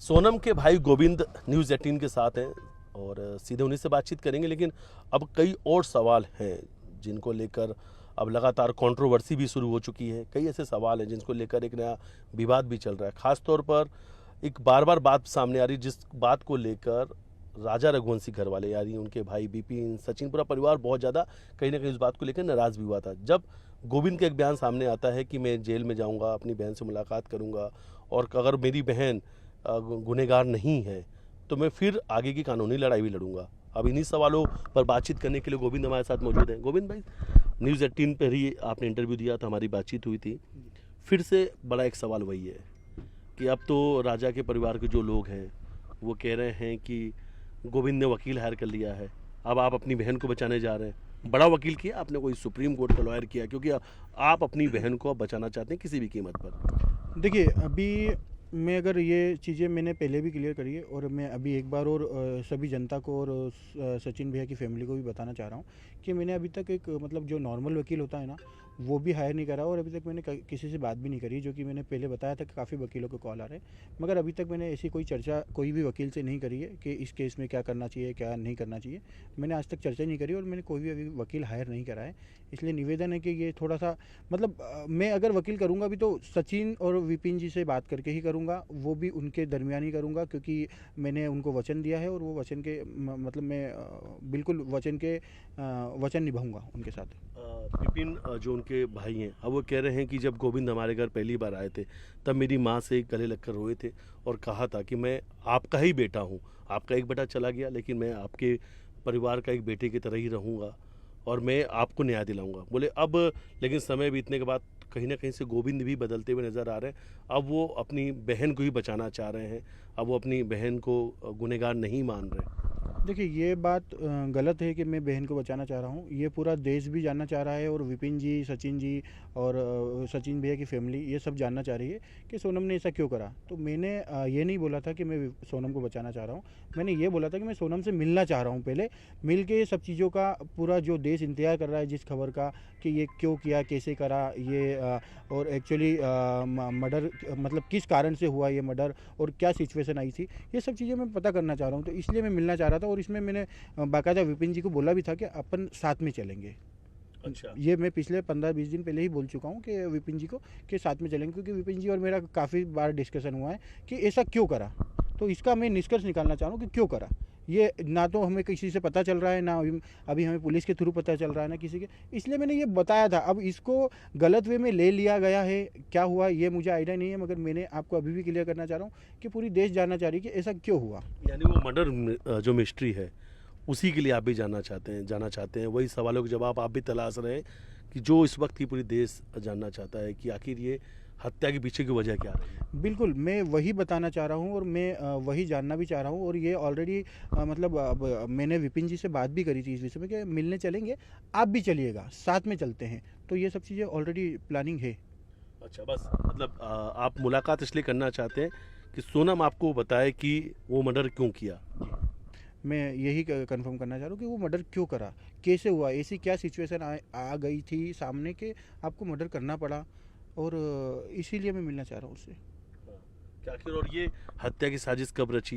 सोनम के भाई गोविंद न्यूज़ 18 के साथ हैं और सीधे उन्हीं से बातचीत करेंगे। लेकिन अब कई और सवाल हैं जिनको लेकर अब लगातार कंट्रोवर्सी भी शुरू हो चुकी है। कई ऐसे सवाल हैं जिनको लेकर एक नया विवाद भी चल रहा है। खास तौर पर एक बार बार बात सामने आ रही, जिस बात को लेकर राजा रघुवंशी घर वाले यानी उनके भाई बिपिन, सचिन, पूरा परिवार बहुत ज़्यादा कहीं ना कहीं इस बात को लेकर नाराज़ भी हुआ था। जब गोविंद का एक बयान सामने आता है कि मैं जेल में जाऊंगा, अपनी बहन से मुलाकात करूंगा और अगर मेरी बहन गुनहगार नहीं है तो मैं फिर आगे की कानूनी लड़ाई भी लड़ूंगा। अब इन्हीं सवालों पर बातचीत करने के लिए गोविंद हमारे साथ मौजूद हैं। गोविंद भाई, न्यूज़ 18 पर ही आपने इंटरव्यू दिया था, हमारी बातचीत हुई थी। फिर से बड़ा एक सवाल वही है कि अब तो राजा के परिवार के जो लोग हैं वो कह रहे हैं कि गोविंद ने वकील हायर कर लिया है, अब आप अपनी बहन को बचाने जा रहे हैं। बड़ा वकील किया आपने, कोई सुप्रीम कोर्ट का लॉयर किया, क्योंकि आप अपनी बहन को अब बचाना चाहते हैं किसी भी कीमत पर। देखिए, अभी मैं अगर ये चीज़ें मैंने पहले भी क्लियर करी है और मैं अभी एक बार और सभी जनता को और सचिन भैया की फैमिली को भी बताना चाह रहा हूँ कि मैंने अभी तक एक मतलब जो नॉर्मल वकील होता है ना, वो भी हायर नहीं करा और अभी तक मैंने किसी से बात भी नहीं करी। जो कि मैंने पहले बताया था कि काफ़ी वकीलों के कॉल आ रहे हैं, मगर अभी तक मैंने ऐसी कोई चर्चा कोई भी वकील से नहीं करी है कि इस केस में क्या करना चाहिए क्या नहीं करना चाहिए। मैंने आज तक चर्चा नहीं करी और मैंने कोई भी अभी वकील हायर नहीं करा है। इसलिए निवेदन है कि ये थोड़ा सा मतलब मैं अगर वकील करूँगा भी तो सचिन और विपिन जी से बात करके ही करूँगा, वो भी उनके दरमियान ही करूँगा, क्योंकि मैंने उनको वचन दिया है और वो वचन के मतलब मैं बिल्कुल वचन निभाऊंगा उनके साथ। विपिन जो उनके भाई हैं, अब वो कह रहे हैं कि जब गोविंद हमारे घर पहली बार आए थे तब मेरी माँ से गले लगकर रोए थे और कहा था कि मैं आपका ही बेटा हूँ, आपका एक बेटा चला गया लेकिन मैं आपके परिवार का एक बेटे की तरह ही रहूँगा और मैं आपको न्याय दिलाऊंगा। बोले अब लेकिन समय बीतने के बाद कहीं ना कहीं से गोविंद भी बदलते हुए नज़र आ रहे हैं। अब वो अपनी बहन को ही बचाना चाह रहे हैं, अब वो अपनी बहन को गुनहगार नहीं मान रहे। देखिए, ये बात गलत है कि मैं बहन को बचाना चाह रहा हूँ। ये पूरा देश भी जानना चाह रहा है और विपिन जी, सचिन जी और सचिन भैया की फैमिली ये सब जानना चाह रही है कि सोनम ने ऐसा क्यों करा। तो मैंने ये नहीं बोला था कि मैं सोनम को बचाना चाह रहा हूँ। मैंने ये बोला था कि मैं सोनम से मिलना चाह रहा हूँ, पहले मिल के ये सब चीज़ों का पूरा जो देश इंतजार कर रहा है जिस खबर का कि ये क्यों किया, कैसे करा ये और एक्चुअली मर्डर मतलब किस कारण से हुआ ये मर्डर और क्या सिचुएशन आई थी, ये सब चीज़ें मैं पता करना चाह रहा हूँ। तो इसलिए मैं मिलना चाह रहा था और इसमें मैंने बाकायदा विपिन जी को बोला भी था कि अपन साथ में चलेंगे। अच्छा। ये मैं पिछले 15-20 दिन पहले ही बोल चुका हूँ कि विपिन जी को कि साथ में चलेंगे, क्योंकि विपिन जी और मेरा काफ़ी बार डिस्कशन हुआ है कि ऐसा क्यों करा। तो इसका मैं निष्कर्ष निकालना चाह रहा हूँ कि क्यों करा। ये ना तो हमें किसी से पता चल रहा है, ना अभी हमें पुलिस के थ्रू पता चल रहा है, ना किसी के, इसलिए मैंने ये बताया था। अब इसको गलत वे में ले लिया गया है, क्या हुआ ये मुझे आइडिया नहीं है, मगर मैंने आपको अभी भी क्लियर करना चाह रहा हूँ कि पूरी देश जानना चाह रही है कि ऐसा क्यों हुआ। यानी वो मर्डर जो मिस्ट्री है उसी के लिए आप भी जाना चाहते हैं, वही सवालों के जवाब आप भी तलाश रहे हैं कि जो इस वक्त की पूरी देश जानना चाहता है कि आखिर ये हत्या के पीछे की वजह क्या रही है। बिल्कुल, मैं वही बताना चाह रहा हूँ और मैं वही जानना भी चाह रहा हूँ। और ये ऑलरेडी मतलब अब मैंने विपिन जी से बात भी करी थी इस विषय में कि मिलने चलेंगे, आप भी चलिएगा, साथ में चलते हैं। तो ये सब चीज़ें ऑलरेडी प्लानिंग है। अच्छा, बस मतलब आप मुलाकात इसलिए करना चाहते हैं कि सोनम आपको बताए कि वो मर्डर क्यों किया। मैं यही कंफर्म करना चाह रहा हूँ कि वो मर्डर क्यों करा, कैसे हुआ, ऐसी क्या सिचुएशन आ गई थी सामने के आपको मर्डर करना पड़ा, और इसीलिए मैं मिलना चाह रहा हूँ उससे। कि आखिर और ये हत्या की साजिश कब रची,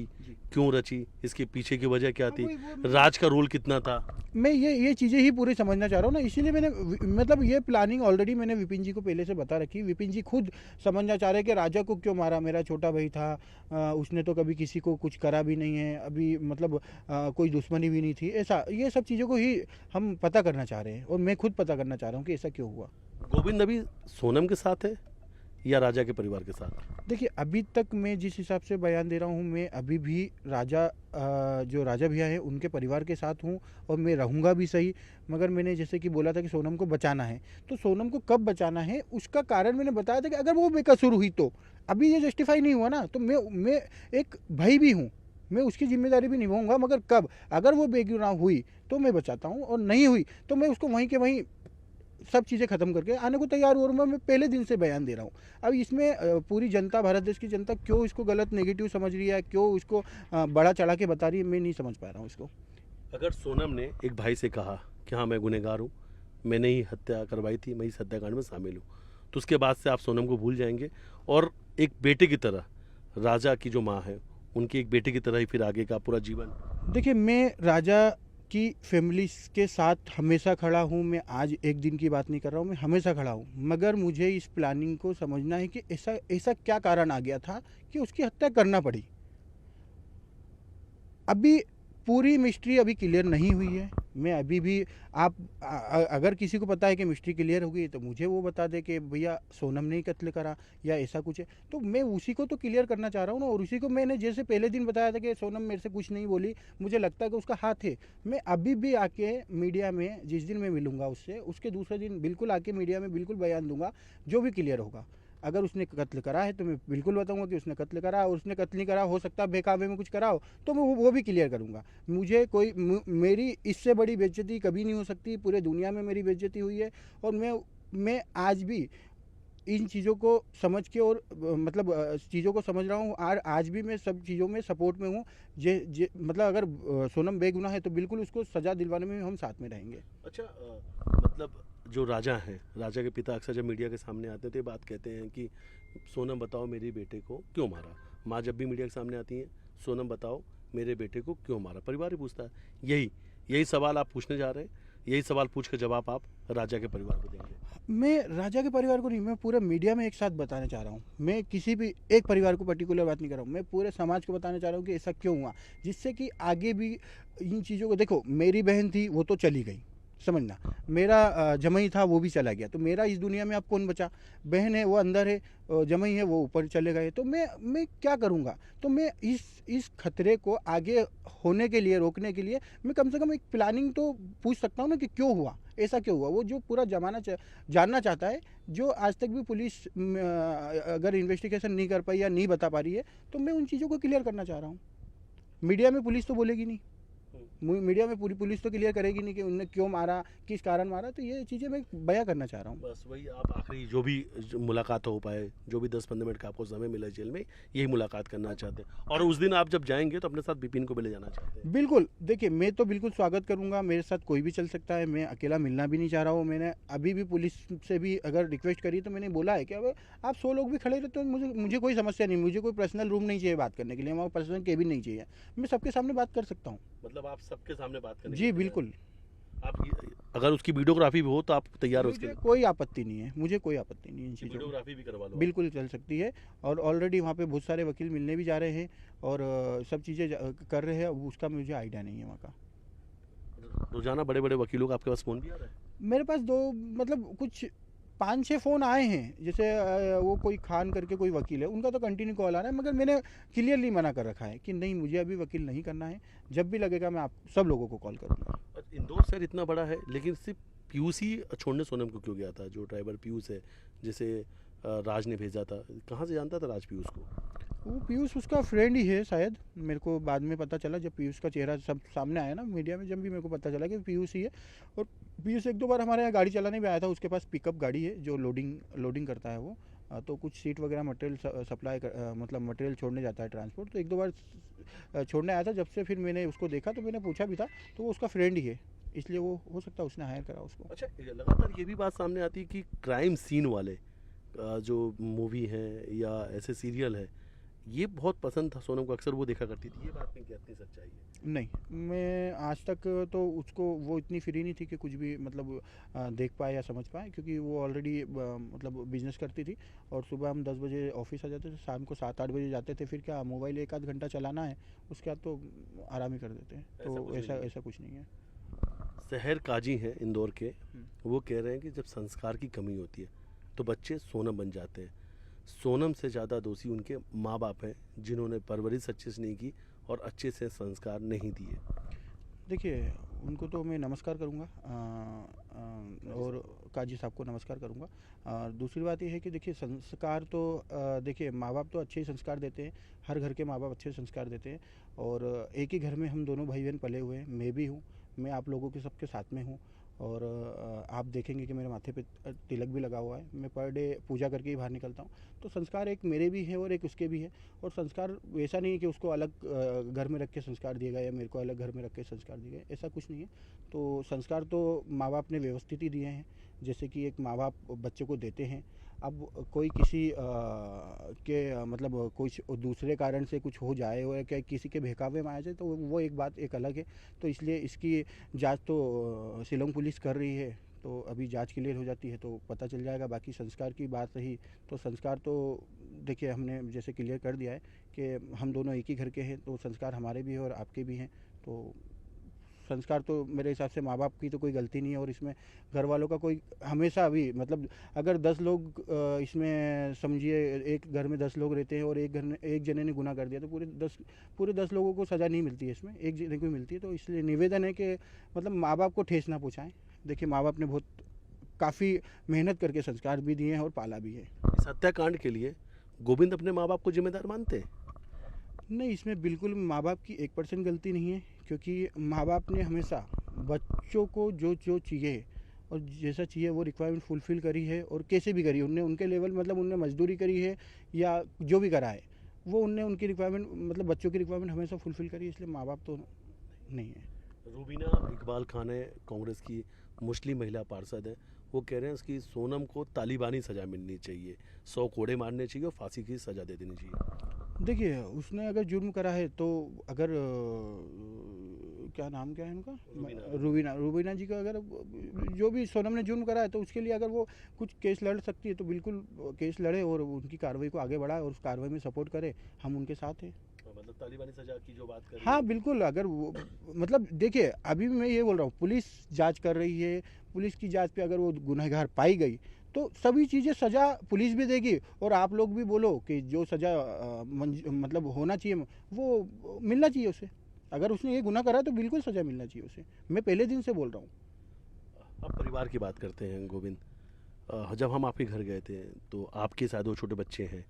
क्यों रची, इसके पीछे की वजह क्या थी, राज का रोल कितना था। मैं ये चीज़ें ही पूरी समझना चाह रहा हूँ ना, इसीलिए मैंने मतलब ये प्लानिंग ऑलरेडी मैंने विपिन जी को पहले से बता रखी। विपिन जी खुद समझना चाह रहे हैं कि राजा को क्यों मारा, मेरा छोटा भाई था, उसने तो कभी किसी को कुछ करा भी नहीं है, अभी मतलब कोई दुश्मनी भी नहीं थी, ऐसा ये सब चीज़ों को ही हम पता करना चाह रहे हैं और मैं खुद पता करना चाह रहा हूँ कि ऐसा क्यों हुआ। गोविंद अभी सोनम के साथ है या राजा के परिवार के साथ। देखिए, अभी तक मैं जिस हिसाब से बयान दे रहा हूँ, मैं अभी भी जो राजा भैया है उनके परिवार के साथ हूँ और मैं रहूँगा भी सही। मगर मैंने जैसे कि बोला था कि सोनम को बचाना है, तो सोनम को कब बचाना है उसका कारण मैंने बताया था कि अगर वो बेकसूर हुई तो अभी ये जस्टिफाई नहीं हुआ ना, तो मैं एक भाई भी हूँ, मैं उसकी जिम्मेदारी भी निभाऊंगा। मगर कब, अगर वो बेगुनाह हुई तो मैं बचाता हूँ और नहीं हुई तो मैं उसको वहीं के वहीं सब चीज़ें ख़त्म करके आने को तैयार हूँ। और मैं पहले दिन से बयान दे रहा हूँ। अब इसमें पूरी जनता, भारत देश की जनता क्यों इसको गलत नेगेटिव समझ रही है, क्यों इसको बड़ा चढ़ा के बता रही है, मैं नहीं समझ पा रहा हूँ इसको। अगर सोनम ने एक भाई से कहा कि हाँ मैं गुनहगार हूँ, मैंने ही हत्या करवाई थी, मैं इस हत्याकांड में शामिल हूँ, तो उसके बाद से आप सोनम को भूल जाएंगे और एक बेटे की तरह राजा की जो माँ है उनके एक बेटे की तरह ही फिर आगे का पूरा जीवन? देखिए, मैं राजा की फैमिली के साथ हमेशा खड़ा हूँ। मैं आज एक दिन की बात नहीं कर रहा हूँ, मैं हमेशा खड़ा हूँ। मगर मुझे इस प्लानिंग को समझना है कि ऐसा ऐसा क्या कारण आ गया था कि उसकी हत्या करना पड़ी। अभी पूरी मिस्ट्री अभी क्लियर नहीं हुई है। मैं अभी भी आप अगर किसी को पता है कि मिस्ट्री क्लियर हो गई तो मुझे वो बता दे कि भैया सोनम ने ही कत्ल करा या ऐसा कुछ है, तो मैं उसी को तो क्लियर करना चाह रहा हूँ ना। और उसी को मैंने जैसे पहले दिन बताया था कि सोनम मेरे से कुछ नहीं बोली, मुझे लगता है कि उसका हाथ है। मैं अभी भी आके मीडिया में जिस दिन मैं मिलूंगा उससे, उसके दूसरे दिन बिल्कुल आके मीडिया में बिल्कुल बयान दूंगा जो भी क्लियर होगा। अगर उसने कत्ल करा है तो मैं बिल्कुल बताऊंगा कि उसने कत्ल करा, और उसने कत्ल नहीं करा, हो सकता है बेकाबू में कुछ करा हो, तो मैं वो भी क्लियर करूंगा। मुझे कोई मेरी इससे बड़ी बेइज्जती कभी नहीं हो सकती। पूरे दुनिया में मेरी बेइज्जती हुई है, और मैं आज भी इन चीज़ों को समझ के और मतलब चीज़ों को समझ रहा हूँ, और आज भी मैं सब चीज़ों में सपोर्ट में हूँ। जे जे मतलब अगर सोनम बेगुनाह है तो बिल्कुल उसको सज़ा दिलवाने में हम साथ में रहेंगे। अच्छा, मतलब जो राजा हैं, राजा के पिता अक्सर जब मीडिया के सामने आते हैं तो ये बात कहते हैं कि सोनम बताओ मेरे बेटे को क्यों मारा। माँ जब भी मीडिया के सामने आती हैं, सोनम बताओ मेरे बेटे को क्यों मारा, परिवार ही पूछता है। यही यही सवाल आप पूछने जा रहे हैं, यही सवाल पूछ के जवाब आप राजा के परिवार को देंगे? मैं राजा के परिवार को नहीं, मैं पूरे मीडिया में एक साथ बताना चाह रहा हूँ। मैं किसी भी एक परिवार को पर्टिकुलर बात नहीं कर रहा हूँ, मैं पूरे समाज को बताना चाह रहा हूँ कि ऐसा क्यों हुआ, जिससे कि आगे भी इन चीज़ों को देखो। मेरी बहन थी, वो तो चली गई, समझना। मेरा जमाई था, वो भी चला गया, तो मेरा इस दुनिया में अब कौन बचा? बहन है वो अंदर है, जमाई है वो ऊपर चले गए, तो मैं क्या करूँगा? तो मैं इस खतरे को आगे होने के लिए, रोकने के लिए, मैं कम से कम एक प्लानिंग तो पूछ सकता हूँ ना कि क्यों हुआ, ऐसा क्यों हुआ। वो जो पूरा जमाना जानना चाहता है, जो आज तक भी पुलिस अगर इन्वेस्टिगेशन नहीं कर पाई या नहीं बता पा रही है, तो मैं उन चीज़ों को क्लियर करना चाह रहा हूँ। मीडिया में पुलिस तो बोलेगी नहीं, मीडिया में पूरी पुलिस तो क्लियर करेगी नहीं कि उनने क्यों मारा, किस कारण मारा, तो ये चीज़ें मैं बयां करना चाह रहा हूँ। बस वही आप आखिरी जो मुलाकात हो पाए, जो भी 10-15 मिनट का आपको समय मिला जेल में, यही मुलाकात करना चाहते हैं। और उस दिन आप जब जाएंगे तो अपने साथ बिपिन को भी ले जाना चाहते हैं? बिल्कुल, देखिए, मैं तो बिल्कुल स्वागत करूंगा, मेरे साथ कोई भी चल सकता है, मैं अकेला मिलना भी नहीं चाह रहा हूँ। मैंने अभी भी पुलिस से भी अगर रिक्वेस्ट करी तो मैंने बोला है कि अब आप 100 लोग भी खड़े रहते हो, मुझे कोई समस्या नहीं, मुझे कोई पर्सनल रूम नहीं चाहिए बात करने के लिए, वहाँ पर्सनल केबिन नहीं चाहिए, मैं सबके सामने बात कर सकता हूँ। मतलब आप सबके सामने बात करने के जी लिए तैयार बिल्कुल, अगर उसकी वीडियोग्राफी भी हो तो आप तैयार हो उसके मुझे लिए? कोई आपत्ति नहीं है, मुझे कोई आपत्ति नहीं है इन चीज़ों में। वीडियोग्राफी भी करवा लो? बिल्कुल चल सकती है, और ऑलरेडी वहाँ पे बहुत सारे वकील मिलने भी जा रहे हैं, और सब चीज़ें कर रहे हैं। अब उसका मुझे आइडिया नहीं है वहाँ का। रोजाना बड़े बड़े वकीलों का आपके पास फोन भी आ रहा है? मेरे पास दो, मतलब कुछ 5-6 फ़ोन आए हैं। जैसे वो कोई खान करके कोई वकील है, उनका तो कंटिन्यू कॉल आ रहा है, मगर मैंने क्लियरली मना कर रखा है कि नहीं, मुझे अभी वकील नहीं करना है। जब भी लगेगा मैं आप सब लोगों को कॉल करूँगा। और इंदौर शहर इतना बड़ा है, लेकिन सिर्फ पीयूष ही छोड़ने सोनम को क्यों गया था? जो ड्राइवर पीयूष है, जिसे राज ने भेजा था, कहाँ से जानता था राज पीयूष को? वो पीयूष उसका फ्रेंड ही है शायद, मेरे को बाद में पता चला, जब पीयूष का चेहरा सब सामने आया ना मीडिया में, जब भी मेरे को पता चला कि पीयूष ही है। और पीयूष एक दो बार हमारे यहाँ गाड़ी चलाने भी आया था, उसके पास पिकअप गाड़ी है जो लोडिंग करता है वो। तो कुछ सीट वगैरह मटेरियल सप्लाई मतलब मटेरियल छोड़ने जाता है ट्रांसपोर्ट, तो एक दो बार छोड़ने आया था। जब से फिर मैंने उसको देखा तो मैंने पूछा भी था, तो वो उसका फ्रेंड ही है, इसलिए वो हो सकता है उसने हायर करा उसको। अच्छा, लगातार ये भी बात सामने आती है कि क्राइम सीन वाले जो मूवी हैं या ऐसे सीरियल है, ये बहुत पसंद था सोनम को, अक्सर वो देखा करती थी। ये बात में कितनी सच्चाई है? नहीं, मैं आज तक तो उसको, वो इतनी फ्री नहीं थी कि कुछ भी मतलब देख पाए या समझ पाए, क्योंकि वो ऑलरेडी मतलब बिजनेस करती थी। और सुबह हम 10 बजे ऑफिस आ जाते थे, शाम को 7-8 बजे जाते थे। फिर क्या, मोबाइल 1 आध घंटा चलाना है, उसके बाद तो आराम ही कर देते हैं। तो ऐसा कुछ नहीं है। शहर काजी हैं इंदौर के, हम्म। वो कह रहे हैं कि जब संस्कार की कमी होती है तो बच्चे सोनम बन जाते हैं। सोनम से ज़्यादा दोषी उनके माँ बाप हैं, जिन्होंने परवरिश अच्छे से नहीं की और अच्छे से संस्कार नहीं दिए। देखिए, उनको तो मैं नमस्कार करूँगा, और काजी साहब को नमस्कार करूँगा। दूसरी बात ये है कि देखिए, संस्कार तो देखिए, माँ बाप तो अच्छे ही संस्कार देते हैं, हर घर के माँ बाप अच्छे संस्कार देते हैं। और एक ही घर में हम दोनों भाई बहन पले हुए हैं, मैं भी हूँ, मैं आप लोगों के सबके साथ में हूँ। और आप देखेंगे कि मेरे माथे पे तिलक भी लगा हुआ है, मैं पर डे पूजा करके ही बाहर निकलता हूँ। तो संस्कार एक मेरे भी है और एक उसके भी है। और संस्कार ऐसा नहीं है कि उसको अलग घर में रख के संस्कार दिए गए या मेरे को अलग घर में रख के संस्कार दिए गए, ऐसा कुछ नहीं है। तो संस्कार तो माँ बाप ने व्यवस्थित ही दिए हैं, जैसे कि एक माँ बाप बच्चे को देते हैं। अब कोई किसी मतलब कुछ दूसरे कारण से कुछ हो जाए और क्या किसी के बहकावे में आ जाए तो वो एक बात एक अलग है। तो इसलिए इसकी जांच तो शिलोंग पुलिस कर रही है, तो अभी जांच क्लियर हो जाती है तो पता चल जाएगा। बाकी संस्कार की बात रही तो संस्कार तो देखिए हमने जैसे क्लियर कर दिया है कि हम दोनों एक ही घर के हैं, तो संस्कार हमारे भी हैं और आपके भी हैं। तो संस्कार तो मेरे हिसाब से माँ बाप की तो कोई गलती नहीं है, और इसमें घर वालों का कोई हमेशा अभी मतलब अगर 10 लोग इसमें समझिए एक घर में 10 लोग रहते हैं और एक घर में एक जने ने गुनाह कर दिया तो पूरे 10 लोगों को सज़ा नहीं मिलती है, इसमें एक जने को मिलती है। तो इसलिए निवेदन है कि मतलब माँ बाप को ठेस ना पहुँचाएं। देखिए माँ बाप ने बहुत काफ़ी मेहनत करके संस्कार भी दिए हैं और पाला भी है। इस हत्याकांड के लिए गोविंद अपने माँ बाप को जिम्मेदार मानते हैं? नहीं, इसमें बिल्कुल माँ बाप की 1% गलती नहीं है, क्योंकि माँ बाप ने हमेशा बच्चों को जो जो चाहिए और जैसा चाहिए वो रिक्वायरमेंट फुलफ़िल करी है, और कैसे भी करी है उनने उनके लेवल मतलब उनने मजदूरी करी है या जो भी करा है वो उनने उनकी रिक्वायरमेंट मतलब बच्चों की रिक्वायरमेंट हमेशा फुलफ़िल करी है, इसलिए माँ बाप तो नहीं है। रूबीना इकबाल खान है, कांग्रेस की मुस्लिम महिला पार्षद है। वो कह रहे हैं उसकी सोनम को तालिबानी सज़ा मिलनी चाहिए, 100 कोड़े मारने चाहिए और फांसी की सज़ा दे देनी चाहिए। देखिए उसने अगर जुर्म करा है तो अगर क्या नाम क्या है उनका, रूबीना रूबीना जी का अगर जो भी सोनम ने जुर्म करा है तो उसके लिए अगर वो कुछ केस लड़ सकती है तो बिल्कुल केस लड़े और उनकी कार्रवाई को आगे बढ़ाए और उस कार्रवाई में सपोर्ट करे, हम उनके साथ हैं। मतलब तालिबानी सज़ा की जो बात कर रही हाँ है। बिल्कुल, अगर वो मतलब देखिए अभी भी मैं ये बोल रहा हूँ पुलिस जांच कर रही है, पुलिस की जांच पे अगर वो गुनहगार पाई गई तो सभी चीज़ें सज़ा पुलिस भी देगी और आप लोग भी बोलो कि जो सज़ा मतलब होना चाहिए वो मिलना चाहिए उसे। अगर उसने ये गुनाह करा तो बिल्कुल सज़ा मिलना चाहिए उसे, मैं पहले दिन से बोल रहा हूँ। अब परिवार की बात करते हैं गोविंद। जब हम आपके घर गए थे तो आपके शायद 2 छोटे बच्चे हैं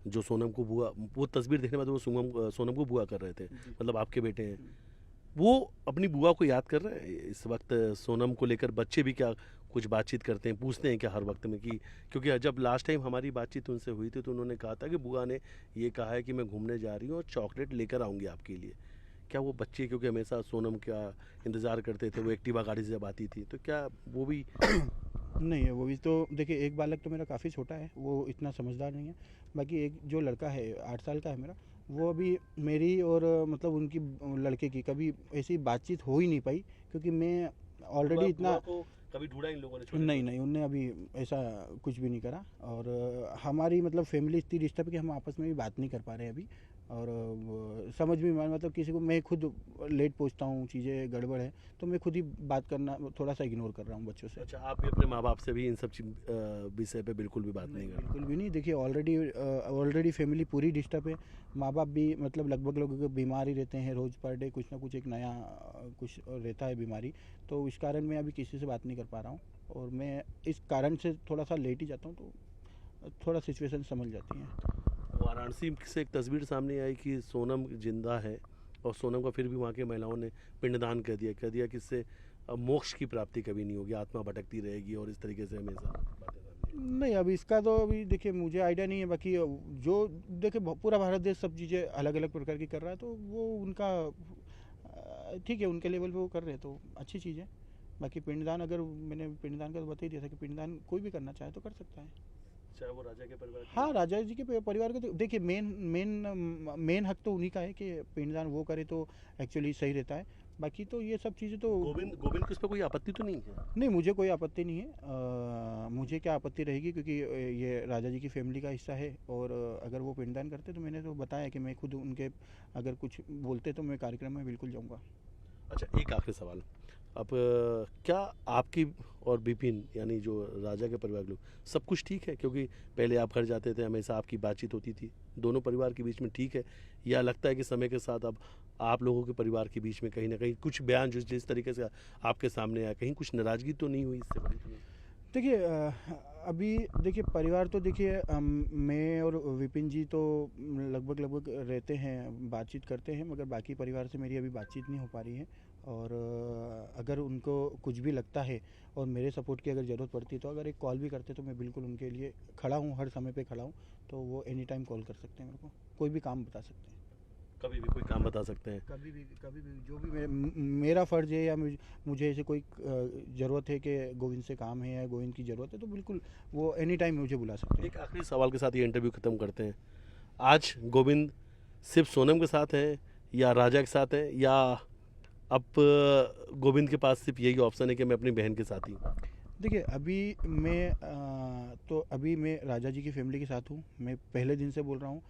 जो सोनम को बुआ, वो तस्वीर देखने में तो वो सोनम को बुआ कर रहे थे, मतलब आपके बेटे हैं। वो अपनी बुआ को याद कर रहे हैं इस वक्त? सोनम को लेकर बच्चे भी क्या कुछ बातचीत करते हैं, पूछते हैं क्या हर वक्त में कि, क्योंकि जब लास्ट टाइम हमारी बातचीत उनसे हुई थी तो उन्होंने कहा था कि बुआ ने ये कहा है कि मैं घूमने जा रही हूँ और चॉकलेट लेकर आऊँगी आपके लिए। क्या वो बच्चे, क्योंकि हमेशा सोनम का इंतज़ार करते थे, वो एक्टिवा गाड़ी से जब आती थी, तो क्या वो भी? नहीं है वो भी तो देखिए एक बालक तो मेरा काफ़ी छोटा है, वो इतना समझदार नहीं है। बाकी एक जो लड़का है 8 साल का है मेरा, वो अभी मेरी और मतलब उनकी लड़के की कभी ऐसी बातचीत हो ही नहीं पाई, क्योंकि मैं ऑलरेडी इतना को कभी ढूंढा इन लोगों ने नहीं नहीं उनने अभी ऐसा कुछ भी नहीं करा। और हमारी मतलब फैमिली इतनी डिस्टर्ब है कि हम आपस में भी बात नहीं कर पा रहे हैं अभी। और समझ भी मतलब किसी को मैं खुद लेट पहुंचता हूँ, चीज़ें गड़बड़ है तो मैं खुद ही बात करना थोड़ा सा इग्नोर कर रहा हूँ बच्चों से। अच्छा, आप भी अपने माँ बाप से भी इन सब विषय पे बिल्कुल भी बात नहीं करते? बिल्कुल भी नहीं। देखिए ऑलरेडी फैमिली पूरी डिस्टर्ब है, माँ बाप भी मतलब लगभग लोग बीमार ही रहते हैं, रोज़ पर डे कुछ ना कुछ एक नया कुछ रहता है बीमारी। तो इस कारण मैं अभी किसी से बात नहीं कर पा रहा हूँ और मैं इस कारण से थोड़ा सा लेट ही जाता हूँ, तो थोड़ा सिचुएशन समझ जाती है। वाराणसी से एक तस्वीर सामने आई कि सोनम जिंदा है और सोनम का फिर भी वहाँ के महिलाओं ने पिंडदान कह दिया कि इससे मोक्ष की प्राप्ति कभी नहीं होगी, आत्मा भटकती रहेगी और इस तरीके से हमेशा बातें सामने आई। नहीं अभी इसका तो अभी देखिए मुझे आइडिया नहीं है। बाकी जो देखिए पूरा भारत देश सब चीज़ें अलग अलग प्रकार की कर रहा है, तो वो उनका ठीक है, उनके लेवल पे वो कर रहे हैं तो अच्छी चीज़ है। बाकी पिंडदान अगर मैंने पिंडदान का तो बता ही दिया था कि पिंडदान कोई भी करना चाहे तो कर सकता है। चाहे वो राजा के परिवार की हाँ हो। राजा जी के परिवार के तो देखिए मेन हक तो उन्हीं का है कि पिंडदान वो करे तो एक्चुअली सही रहता है। बाकी तो ये सब चीज़ें तो गोविंद गोविंद को इस पर कोई आपत्ति तो नहीं है? नहीं, मुझे कोई आपत्ति नहीं है। मुझे क्या आपत्ति रहेगी, क्योंकि ये राजा जी की फैमिली का हिस्सा है। और अगर वो पिंडदान करते तो मैंने तो बताया कि मैं खुद उनके अगर कुछ बोलते तो मैं कार्यक्रम में बिल्कुल जाऊंगा। अच्छा, एक आखिरी सवाल। अब क्या आपकी और बिपिन यानी जो राजा के परिवार के लोग, सब कुछ ठीक है? क्योंकि पहले आप घर जाते थे, हमेशा आपकी बातचीत होती थी, दोनों परिवार के बीच में ठीक है, या लगता है कि समय के साथ अब आप लोगों के परिवार के बीच में कहीं ना कहीं कुछ बयान जिस तरीके से आपके सामने आया, कहीं कुछ नाराजगी तो नहीं हुई इससे बड़ी? तो नहीं? देखिए अभी देखिए परिवार तो देखिए मैं और विपिन जी तो लगभग लगभग रहते हैं, बातचीत करते हैं, मगर बाकी परिवार से मेरी अभी बातचीत नहीं हो पा रही है। और अगर उनको कुछ भी लगता है और मेरे सपोर्ट की अगर ज़रूरत पड़ती है तो अगर एक कॉल भी करते तो मैं बिल्कुल उनके लिए खड़ा हूँ, हर समय पे खड़ा हूँ। तो वो एनी टाइम कॉल कर सकते हैं मेरे को, कोई भी काम बता सकते हैं। कभी भी कोई काम बता सकते हैं। कभी भी जो भी मेरा फ़र्ज़ है या मुझे ऐसे कोई ज़रूरत है कि गोविंद से काम है या गोविंद की ज़रूरत है, तो बिल्कुल वो एनी टाइम मुझे बुला सकते हैं। एक आखिरी सवाल के साथ ये इंटरव्यू ख़त्म करते हैं। आज गोविंद सिर्फ सोनम के साथ हैं या राजा के साथ हैं, या अब गोविंद के पास सिर्फ यही ऑप्शन है कि मैं अपनी बहन के साथ ही हूँ? देखिए, अभी मैं राजा जी की फ़ैमिली के साथ हूँ, मैं पहले दिन से बोल रहा हूँ,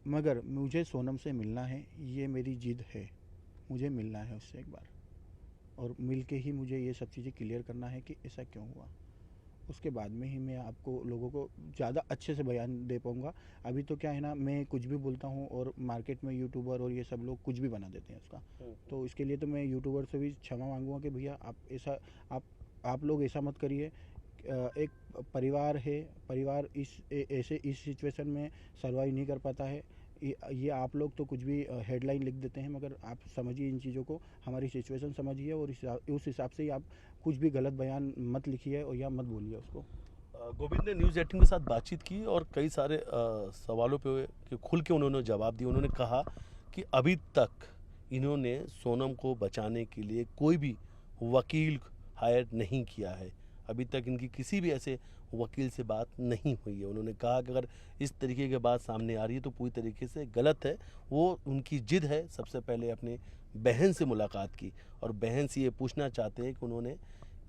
मगर मुझे सोनम से मिलना है, ये मेरी ज़िद है। मुझे मिलना है उससे एक बार, और मिल के ही मुझे ये सब चीज़ें क्लियर करना है कि ऐसा क्यों हुआ। उसके बाद में ही मैं आपको लोगों को ज़्यादा अच्छे से बयान दे पाऊँगा। अभी तो क्या है ना, मैं कुछ भी बोलता हूँ और मार्केट में यूट्यूबर और ये सब लोग कुछ भी बना देते हैं उसका। तो इसके लिए तो मैं यूट्यूबर से भी क्षमा मांगूंगा कि भैया आप आप लोग ऐसा मत करिए। एक परिवार है, परिवार ऐसे इस सिचुएशन में सर्वाइव नहीं कर पाता है। ये आप लोग तो कुछ भी हेडलाइन लिख देते हैं, मगर आप समझिए इन चीज़ों को, हमारी सिचुएशन समझिए, और उस हिसाब से ही आप कुछ भी गलत बयान मत लिखिए और या मत बोलिए उसको। गोविंद ने न्यूज़ 18 के साथ बातचीत की और कई सारे सवालों पे खुल के उन्होंने जवाब दिए। उन्होंने कहा कि अभी तक इन्होंने सोनम को बचाने के लिए कोई भी वकील हायर नहीं किया है। अभी तक इनकी किसी भी ऐसे वकील से बात नहीं हुई है। उन्होंने कहा कि अगर इस तरीके की बात सामने आ रही है तो पूरी तरीके से गलत है। वो उनकी जिद है सबसे पहले अपने बहन से मुलाकात की, और बहन से ये पूछना चाहते हैं कि उन्होंने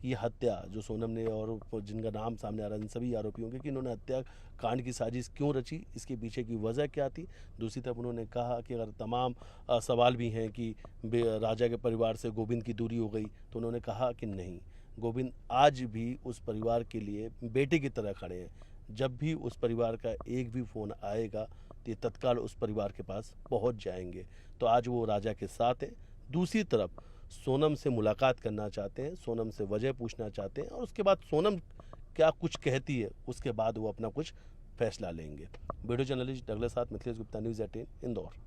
कि हत्या जो सोनम ने और जिनका नाम सामने आ रहा है इन सभी आरोपियों के, कि इन्होंने हत्या कांड की साजिश क्यों रची, इसके पीछे की वजह क्या थी। दूसरी तरफ उन्होंने कहा कि अगर तमाम सवाल भी हैं कि राजा के परिवार से गोविंद की दूरी हो गई, तो उन्होंने कहा कि नहीं, गोविंद आज भी उस परिवार के लिए बेटे की तरह खड़े हैं। जब भी उस परिवार का एक भी फ़ोन आएगा तो ये तत्काल उस परिवार के पास पहुंच जाएंगे। तो आज वो राजा के साथ हैं। दूसरी तरफ सोनम से मुलाकात करना चाहते हैं, सोनम से वजह पूछना चाहते हैं, और उसके बाद सोनम क्या कुछ कहती है उसके बाद वो अपना कुछ फैसला लेंगे। वीडियो जर्नलिस्ट डगलस साथ मिथिलेश गुप्ता, न्यूज़ 18 इंदौर।